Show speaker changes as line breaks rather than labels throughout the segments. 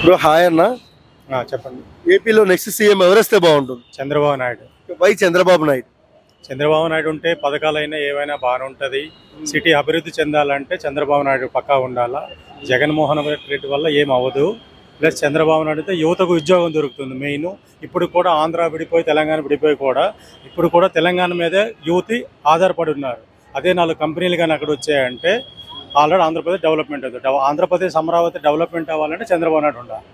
Bro hi అన్న.
చెప్పండి.
ఏపీలో నెక్స్ట్ సీఎం ఎవరేస్తే బాగుంటుంది?
చంద్రబాబు నాయుడు.
వై చంద్రబాబు నాయుడు?
చంద్రబాబు నాయుడు ఉంటే పథకాలైనా ఏవైనా బాగానే ఉంటుంది. సిటీ అభివృద్ధి చెందాలంటే చంద్రబాబు నాయుడు పక్కా ఉండాలా. జగన్మోహన్ రెడ్డి వల్ల ఏం అవ్వదు. ప్లస్ చంద్రబాబు నాయుడు అయితే యువతకు ఉద్యోగం దొరుకుతుంది మెయిన్. ఇప్పుడు కూడా ఆంధ్ర విడిపోయి తెలంగాణ విడిపోయి కూడా ఇప్పుడు కూడా తెలంగాణ మీదే యువతి ఆధారపడి ఉన్నారు. అదే 4 కంపెనీలు కానీ అక్కడ వచ్చాయంటే ఆల్రెడీ ఆంధ్రప్రదేశ్ డెవలప్మెంట్ అవుతుంది. ఆంధ్రప్రదేశ్ అమరావతి డెవలప్మెంట్ అవ్వాలంటే చంద్రబాబు నాయుడు ఉండాలి.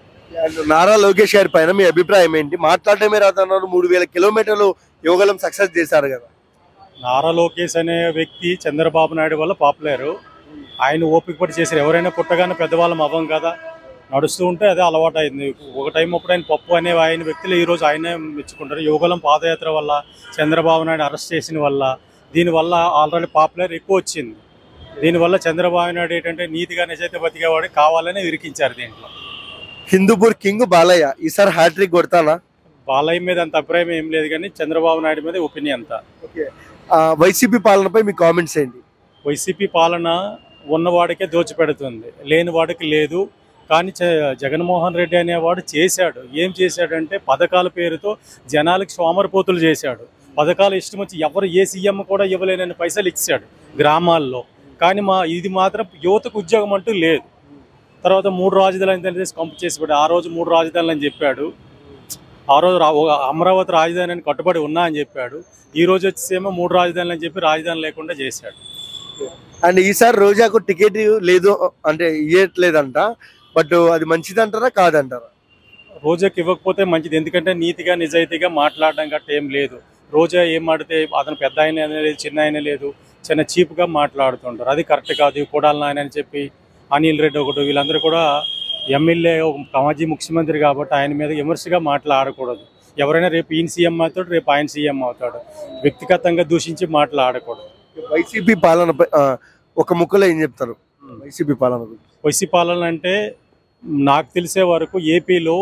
నారా లోకేష్ గారి పైన మీ అభిప్రాయం ఏంటి? మాట్లాడటమే రాదన్నారు. 3000 కిలోమీటర్లు యువగలం సక్సెస్ చేశారు కదా.
నారా లోకేష్ అనే వ్యక్తి చంద్రబాబు నాయుడు వల్ల పాపులర్. ఆయన ఓపిక పడి చేశారు. ఎవరైనా పుట్టగానే పెద్దవాళ్ళం అవ్వం కదా, నడుస్తూ ఉంటే అదే అలవాటు అయింది. ఒక టైం అప్పుడు ఆయన పప్పు అనే ఆయన వ్యక్తులు ఈరోజు ఆయనే మెచ్చుకుంటారు. యువగలం పాదయాత్ర వల్ల, చంద్రబాబు నాయుడు అరెస్ట్ చేసిన వల్ల, దీనివల్ల ఆల్రెడీ పాపులర్ ఎక్కువ వచ్చింది. దీనివల్ల చంద్రబాబు నాయుడు ఏంటంటే నీతిగా నిజాయితీ బతికేవాడు కావాలని ఇరికించారు. దీంట్లో
హిందూపూర్ కింగ్ బాలయ్య ఈసారి హ్యాట్రిక్ కొడతానా?
బాలయ్య మీద అంత అభిప్రాయం ఏం లేదు, కానీ చంద్రబాబు నాయుడు మీద ఒపీనియన్ అంతా.
వైసీపీ పాలనపై మీ కామెంట్స్ ఏంటి?
వైసీపీ పాలన ఉన్నవాడికే దోచిపెడుతుంది, లేని వాడికి లేదు. కానీ జగన్మోహన్ రెడ్డి అనేవాడు చేశాడు. ఏం చేశాడంటే పథకాల పేరుతో జనాలకి సోమరిపోతులు చేశాడు. పథకాలు ఇష్టం వచ్చి ఎవరు ఏ సీఎం కూడా ఇవ్వలేనని పైసలు ఇచ్చాడు గ్రామాల్లో. కానీ ఇది మాత్రం యువతకు ఉద్యోగం అంటూ లేదు. తర్వాత 3 రాజధానులు తెలిసి కంపు చేసిపెట్టాడు. ఆ రోజు 3 రాజధానులు అని చెప్పాడు. ఆ రోజు అమరావతి రాజధాని అని కట్టుబడి ఉన్నా అని చెప్పాడు. ఈ రోజు వచ్చేసేమో 3 రాజధానులు అని చెప్పి రాజధాని లేకుండా చేశాడు.
అండ్ ఈసారి రోజాకు టికెట్ లేదు అంటే ఇవ్వట్లేదంట. బట్ అది మంచిది అంటారా కాదంటారా?
రోజాకి ఇవ్వకపోతే మంచిది, ఎందుకంటే నీతిగా నిజాయితీగా మాట్లాడడం గట్ట ఏం లేదు. రోజా ఏం మాడితే అతను పెద్ద ఆయన లేదు, చిన్న ఆయన లేదు, చిన్న చీప్గా మాట్లాడుతుంటారు. అది కరెక్ట్ కాదు. కొడాలి నాయన అని చెప్పి అనిల్ రెడ్డి ఒకటి, వీళ్ళందరూ కూడా ఎమ్మెల్యే మాజీ ముఖ్యమంత్రి కాబట్టి ఆయన మీద విమర్శగా మాట్లాడకూడదు. ఎవరైనా రేపు ఈయన సీఎం అవుతాడు, రేపు ఆయన సీఎం అవుతాడు. వ్యక్తిగతంగా దూషించి మాట్లాడకూడదు.
వైసీపీ పాలనపై ఒక ముక్కలో ఏం చెప్తారు? వైసీపీ పాలన
వైసీపీ పాలన అంటే నాకు తెలిసే వరకు ఏపీలో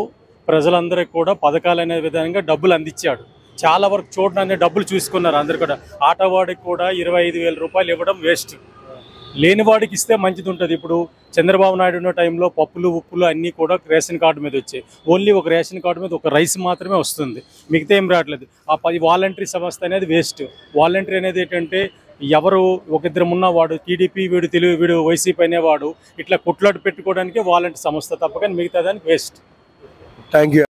ప్రజలందరికీ కూడా పథకాలు అనే విధంగా డబ్బులు అందించాడు. చాలా వరకు చూడడానికి డబ్బులు చూసుకున్నారు అందరు కూడా. ఆటోవాడికి కూడా 25,000 రూపాయలు ఇవ్వడం వేస్ట్. లేనివాడికి ఇస్తే మంచిది ఉంటుంది. ఇప్పుడు చంద్రబాబు నాయుడు ఉన్న టైంలో పప్పులు ఉప్పులు అన్నీ కూడా రేషన్ కార్డు మీద వచ్చాయి. ఓన్లీ ఒక రేషన్ కార్డు మీద ఒక రైస్ మాత్రమే వస్తుంది, మిగతా ఏం రావట్లేదు. ఆ 10 వాలంటరీ సంస్థ అనేది వేస్ట్. వాలంటరీ అనేది ఏంటంటే ఎవరు ఒక ఇద్దరు ఉన్నవాడు టీడీపీ, వీడు వైసీపీ అనేవాడు ఇట్లా కొట్లాట పెట్టుకోవడానికి వాలంటరీ సంస్థ తప్ప, కానీ మిగతా దానికి వేస్ట్.
Thank you.